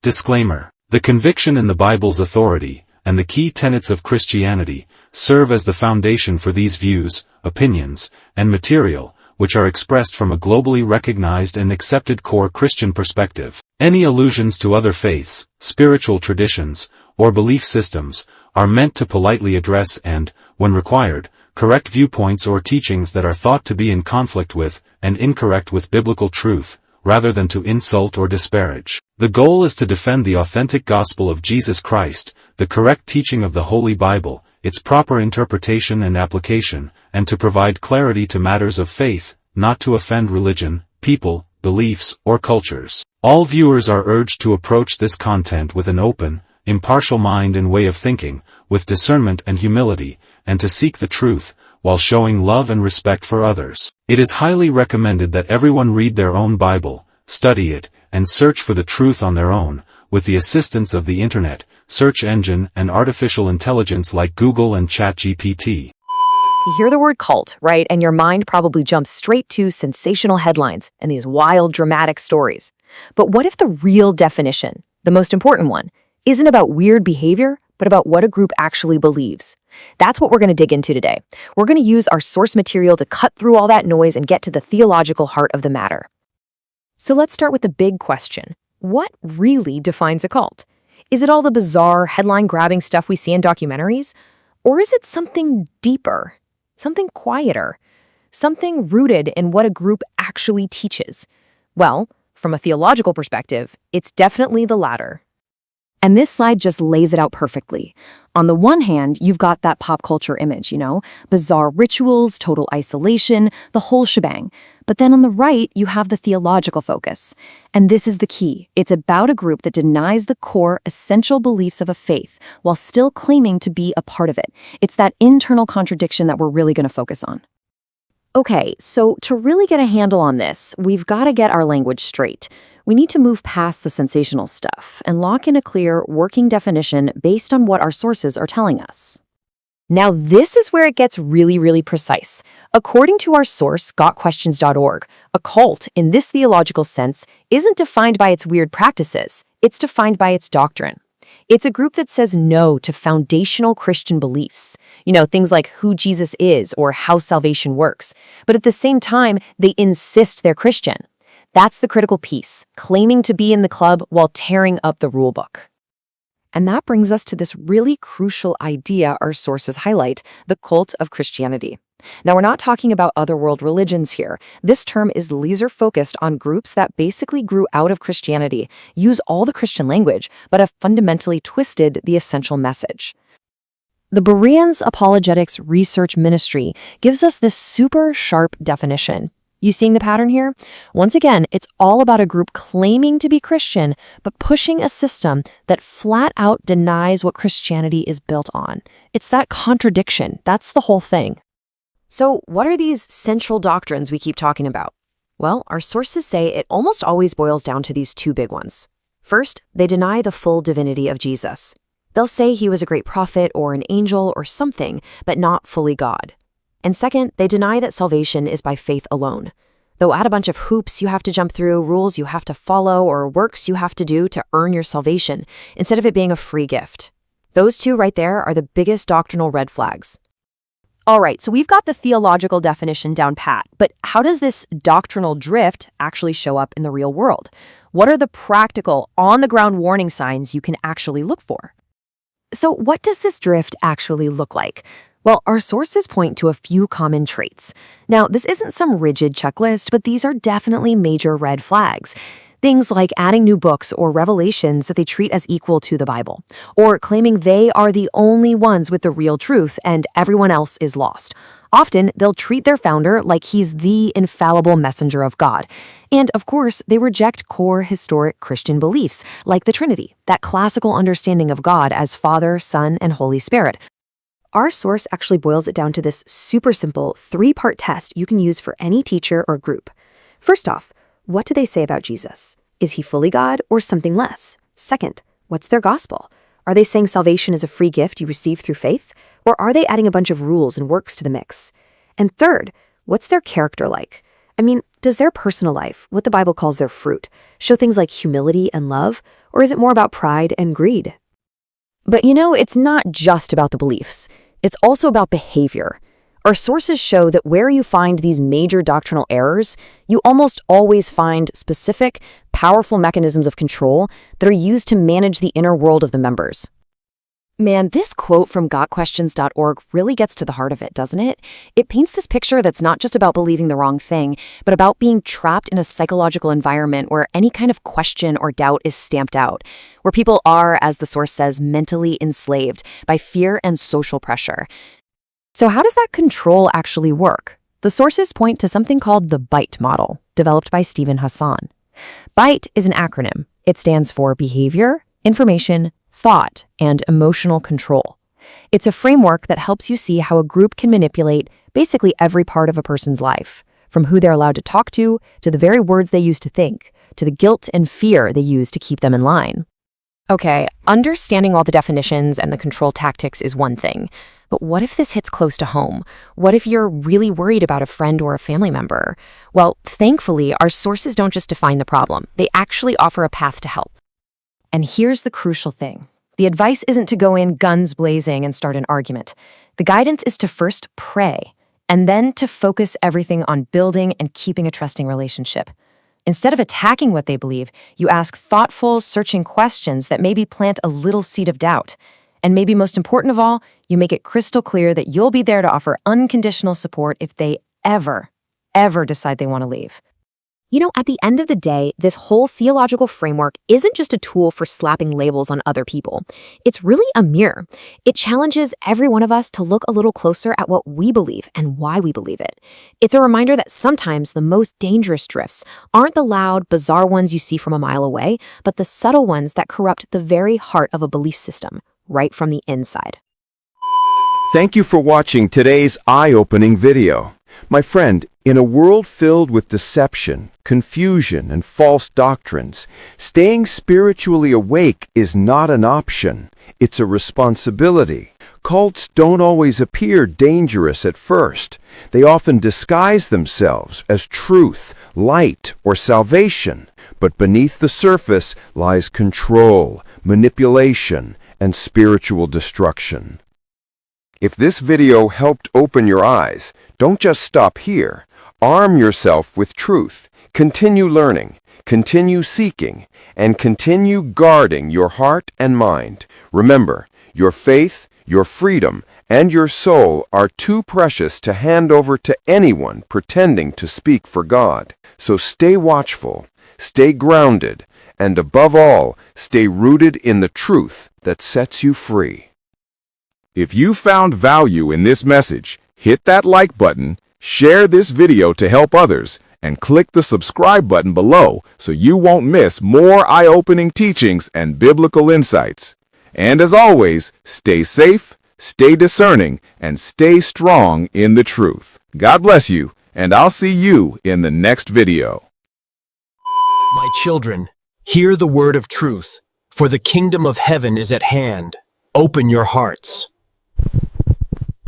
Disclaimer. The conviction in the Bible's authority, and the key tenets of Christianity, serve as the foundation for these views, opinions, and material, which are expressed from a globally recognized and accepted core Christian perspective. Any allusions to other faiths, spiritual traditions, or belief systems, are meant to politely address and, when required, correct viewpoints or teachings that are thought to be in conflict with, and incorrect with biblical truth, rather than to insult or disparage. The goal is to defend the authentic gospel of Jesus Christ, the correct teaching of the Holy Bible, its proper interpretation and application, and to provide clarity to matters of faith, not to offend religion, people, beliefs, or cultures. All viewers are urged to approach this content with an open, impartial mind and way of thinking, with discernment and humility, and to seek the truth, while showing love and respect for others. It is highly recommended that everyone read their own Bible, study it, and search for the truth on their own, with the assistance of the internet, search engine, and artificial intelligence like Google and ChatGPT. You hear the word cult, right? And your mind probably jumps straight to sensational headlines and these wild, dramatic stories. But what if the real definition, the most important one, isn't about weird behavior, but about what a group actually believes? That's what we're going to dig into today. We're going to use our source material to cut through all that noise and get to the theological heart of the matter. So let's start with the big question. What really defines a cult? Is it all the bizarre, headline-grabbing stuff we see in documentaries? Or is it something deeper, something quieter, something rooted in what a group actually teaches? Well, from a theological perspective, it's definitely the latter. And this slide just lays it out perfectly. On the one hand, you've got that pop culture image, bizarre rituals, total isolation, the whole shebang. But then on the right, you have the theological focus. And this is the key. It's about a group that denies the core, essential beliefs of a faith while still claiming to be a part of it. It's that internal contradiction that we're really going to focus on. Okay, so to really get a handle on this, we've got to get our language straight. We need to move past the sensational stuff and lock in a clear, working definition based on what our sources are telling us. Now, this is where it gets really, really precise. According to our source, gotquestions.org, a cult, in this theological sense, isn't defined by its weird practices. It's defined by its doctrine. It's a group that says no to foundational Christian beliefs. Things like who Jesus is or how salvation works. But at the same time, they insist they're Christian. That's the critical piece, claiming to be in the club while tearing up the rulebook. And that brings us to this really crucial idea our sources highlight, the cult of Christianity. Now, we're not talking about other world religions here. This term is laser-focused on groups that basically grew out of Christianity, use all the Christian language, but have fundamentally twisted the essential message. The Bereans Apologetics Research Ministry gives us this super sharp definition. You seeing the pattern here? Once again, it's all about a group claiming to be Christian, but pushing a system that flat out denies what Christianity is built on. It's that contradiction. That's the whole thing. So what are these central doctrines we keep talking about? Well, our sources say it almost always boils down to these two big ones. First, they deny the full divinity of Jesus. They'll say he was a great prophet or an angel or something, but not fully God. And second, they deny that salvation is by faith alone. They'll add a bunch of hoops you have to jump through, rules you have to follow, or works you have to do to earn your salvation, instead of it being a free gift. Those two right there are the biggest doctrinal red flags. All right, so we've got the theological definition down pat, but how does this doctrinal drift actually show up in the real world? What are the practical, on-the-ground warning signs you can actually look for? So what does this drift actually look like? Well, our sources point to a few common traits. Now, this isn't some rigid checklist, but these are definitely major red flags. Things like adding new books or revelations that they treat as equal to the Bible, or claiming they are the only ones with the real truth and everyone else is lost. Often, they'll treat their founder like he's the infallible messenger of God. And, of course, they reject core historic Christian beliefs, like the Trinity, that classical understanding of God as Father, Son, and Holy Spirit. Our source actually boils it down to this super simple 3-part test you can use for any teacher or group. First off, what do they say about Jesus? Is he fully God or something less? Second, what's their gospel? Are they saying salvation is a free gift you receive through faith? Or are they adding a bunch of rules and works to the mix? And third, what's their character like? I mean, does their personal life, what the Bible calls their fruit, show things like humility and love, or is it more about pride and greed? But it's not just about the beliefs. It's also about behavior. Our sources show that where you find these major doctrinal errors, you almost always find specific, powerful mechanisms of control that are used to manage the inner world of the members. Man, this quote from gotquestions.org really gets to the heart of it, doesn't it? It paints this picture that's not just about believing the wrong thing, but about being trapped in a psychological environment where any kind of question or doubt is stamped out, where people are, as the source says, mentally enslaved by fear and social pressure. So how does that control actually work? The sources point to something called the BITE model, developed by Stephen Hassan. BITE is an acronym. It stands for behavior, information, thought, and emotional control. It's a framework that helps you see how a group can manipulate basically every part of a person's life, from who they're allowed to talk to the very words they use to think, to the guilt and fear they use to keep them in line. Okay, understanding all the definitions and the control tactics is one thing, but what if this hits close to home? What if you're really worried about a friend or a family member? Well, thankfully, our sources don't just define the problem. They actually offer a path to help. And here's the crucial thing. The advice isn't to go in guns blazing and start an argument. The guidance is to first pray, and then to focus everything on building and keeping a trusting relationship. Instead of attacking what they believe, you ask thoughtful, searching questions that maybe plant a little seed of doubt. And maybe most important of all, you make it crystal clear that you'll be there to offer unconditional support if they ever decide they want to leave. At the end of the day, this whole theological framework isn't just a tool for slapping labels on other people. It's really a mirror. It challenges every one of us to look a little closer at what we believe and why we believe it. It's a reminder that sometimes the most dangerous drifts aren't the loud, bizarre ones you see from a mile away, but the subtle ones that corrupt the very heart of a belief system, right from the inside. Thank you for watching today's eye-opening video. My friend, in a world filled with deception, confusion, and false doctrines, staying spiritually awake is not an option. It's a responsibility. Cults don't always appear dangerous at first. They often disguise themselves as truth, light, or salvation. But beneath the surface lies control, manipulation, and spiritual destruction. If this video helped open your eyes, don't just stop here. Arm yourself with truth. Continue learning, continue seeking, and continue guarding your heart and mind. Remember, your faith, your freedom, and your soul are too precious to hand over to anyone pretending to speak for God. So stay watchful, stay grounded, and above all, stay rooted in the truth that sets you free. If you found value in this message, hit that like button, share this video to help others, and click the subscribe button below so you won't miss more eye-opening teachings and biblical insights. And as always, stay safe, stay discerning, and stay strong in the truth. God bless you, and I'll see you in the next video. My children, hear the word of truth, for the kingdom of heaven is at hand. Open your hearts.